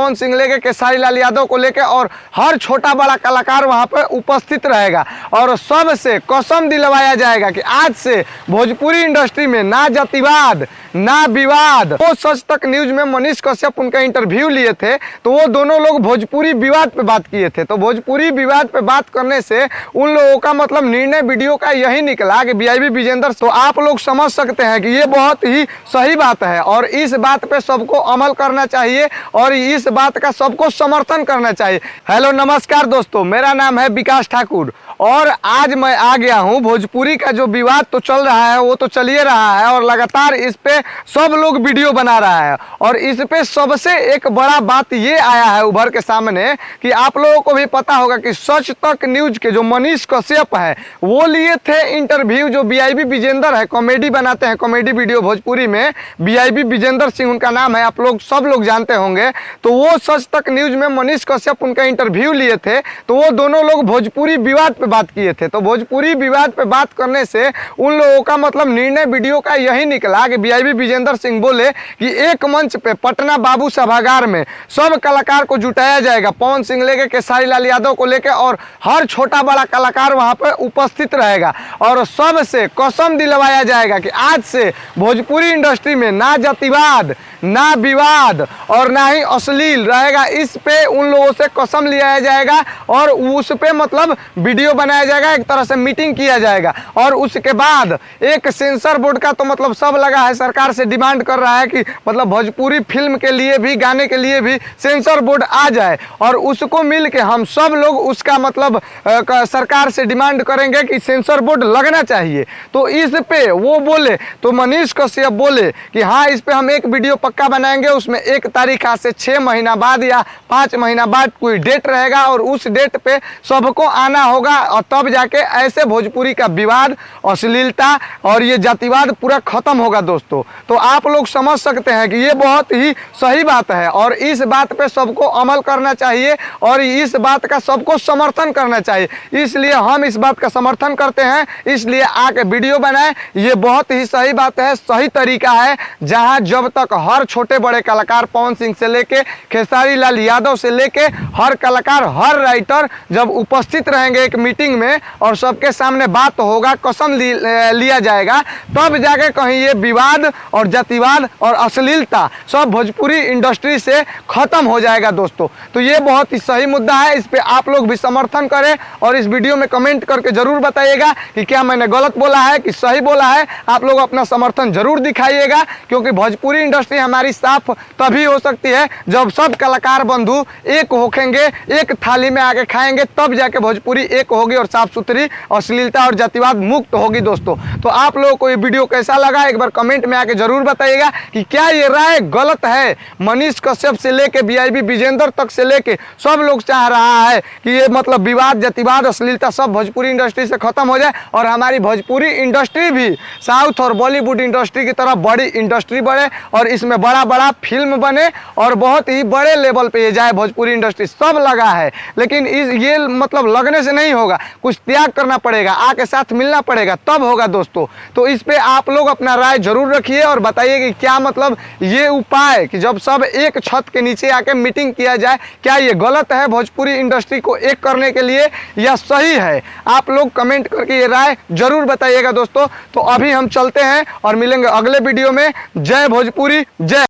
पवन सिंह लेके खेसारी लाल यादव को लेके, और हर छोटा बड़ा कलाकार वहां पे उपस्थित रहेगा और सबसे कसम दिलवाया जाएगा कि आज से भोजपुरी इंडस्ट्री में ना जातिवाद ना विवाद। वो सच तक न्यूज में मनीष कश्यप उनका इंटरव्यू लिए थे तो वो दोनों लोग भोजपुरी विवाद पे बात किए थे। तो भोजपुरी विवाद पे बात करने से उन लोगों का मतलब निर्णय वीडियो का यही निकला कि वीआईपी विजेंद्र। तो आप लोग समझ सकते हैं कि ये बहुत ही सही बात है और इस बात पे सबको अमल करना चाहिए और इस बात का सबको समर्थन करना चाहिए। हेलो नमस्कार दोस्तों, मेरा नाम है विकास ठाकुर और आज मैं आ गया हूं। भोजपुरी का जो विवाद तो चल रहा है वो तो चल ही रहा है और लगातार इस पे सब लोग वीडियो बना रहा है और इस पे सबसे एक बड़ा बात ये आया है उभर के सामने कि आप लोगों को भी पता होगा कि सच तक न्यूज के जो मनीष कश्यप है वो लिए थे इंटरव्यू। जो वीआईपी विजेंद्र है, कॉमेडी बनाते हैं, कॉमेडी वीडियो भोजपुरी में, वीआईपी विजेंद्र सिंह उनका नाम है, आप लोग सब लोग जानते होंगे। तो वो सच तक न्यूज में मनीष कश्यप उनका इंटरव्यू लिए थे तो वो दोनों लोग भोजपुरी विवाद पे बात किए थे। तो भोजपुरी विवाद पे बात करने से उन लोगों का मतलब निर्णय वीडियो का यही निकला कि वीआईपी विजेंद्र सिंह बोले कि एक मंच पे पटना बाबू सभागार में सब कलाकार को जुटाया जाएगा, पवन सिंह लेके खेसारी लाल यादव को लेके, और हर छोटा बड़ा कलाकार वहां पे उपस्थित रहेगा और सबसे कसम दिलवाया जाएगा कि आज से भोजपुरी इंडस्ट्री में ना जातिवाद ना विवाद और ना ही अश्लील रहेगा। इस पे उन लोगों से कसम लिया जाएगा और उस पे मतलब वीडियो बनाया जाएगा, एक तरह से मीटिंग किया जाएगा और उसके बाद एक सेंसर बोर्ड का तो मतलब सब लगा है, सरकार से डिमांड कर रहा है कि मतलब भोजपुरी फिल्म के लिए भी, गाने के लिए भी सेंसर बोर्ड आ जाए और उसको मिल के हम सब लोग उसका मतलब सरकार से डिमांड करेंगे कि सेंसर बोर्ड लगना चाहिए। तो इस पे वो बोले, तो मनीष कश्यप बोले कि हाँ इस पे हम एक वीडियो पक्का बनाएंगे, उसमें 1 तारीख आज से 6 महीना बाद या 5 महीना बाद कोई डेट रहेगा और उस डेट पे सबको आना होगा और तब जाके ऐसे भोजपुरी का विवाद, अश्लीलता और ये जातिवाद पूरा खत्म होगा दोस्तों। तो आप लोग समझ सकते हैं कि ये बहुत ही सही बात है और इस बात पे सबको अमल करना चाहिए और इस बात का सबको समर्थन करना चाहिए। इसलिए हम इस बात का समर्थन करते हैं, इसलिए आके वीडियो बनाए। ये बहुत ही सही बात है, सही तरीका है, जहां जब तक हर छोटे बड़े कलाकार, पवन सिंह से लेके खेसारी लाल यादव से लेके हर कलाकार, हर राइटर जब उपस्थित रहेंगे एक मीटिंग में और सबके सामने बात होगा, कसम लिया जाएगा, तब जाके कहीं ये विवाद और जातिवाद और अश्लीलता सब भोजपुरी इंडस्ट्री से खत्म हो जाएगा दोस्तों। तो ये बहुत ही सही मुद्दा है, इस पे आप लोग भी समर्थन करें और इस वीडियो में कमेंट करके जरूर बताइएगा कि क्या मैंने गलत बोला है कि सही बोला है। आप लोग अपना समर्थन जरूर दिखाइएगा क्योंकि भोजपुरी इंडस्ट्री हमारी साफ तभी हो सकती है जब सब कलाकार बंधु एक होखेंगे, एक थाली में आके खाएंगे, तब जाके भोजपुरी एक होगी और साफ सुथरी, अश्लीलता और जातिवाद मुक्त होगी दोस्तों। तो आप लोगों को ये वीडियो कैसा लगा एक बार कमेंट में आके जरूर बताइएगा कि क्या ये राय गलत है। मनीष कश्यप से लेके वीआईपी विजेंद्र तक से लेके सब लोग चाह रहा है कि ये मतलब विवाद, जातिवाद, अश्लीलता सब भोजपुरी इंडस्ट्री से खत्म हो जाए और हमारी भोजपुरी इंडस्ट्री भी साउथ और बॉलीवुड इंडस्ट्री की तरह बड़ी इंडस्ट्री बढ़े और इसमें बड़ा बड़ा फिल्म बने और बहुत ही बड़े लेवल पे ये जाए भोजपुरी इंडस्ट्री। सब लगा है लेकिन ये मतलब लगने से नहीं होगा, कुछ त्याग करना पड़ेगा, आके साथ मिलना पड़ेगा, तब होगा दोस्तों। तो इस पे आप लोग अपना राय जरूर रखिए और बताइए कि क्या मतलब ये उपाय कि जब सब एक छत के नीचे आके मीटिंग किया जाए, क्या ये गलत है भोजपुरी इंडस्ट्री को एक करने के लिए या सही है। आप लोग कमेंट करके ये राय जरूर बताइएगा दोस्तों। तो अभी हम चलते हैं और मिलेंगे अगले वीडियो में। जय भोजपुरी, जय।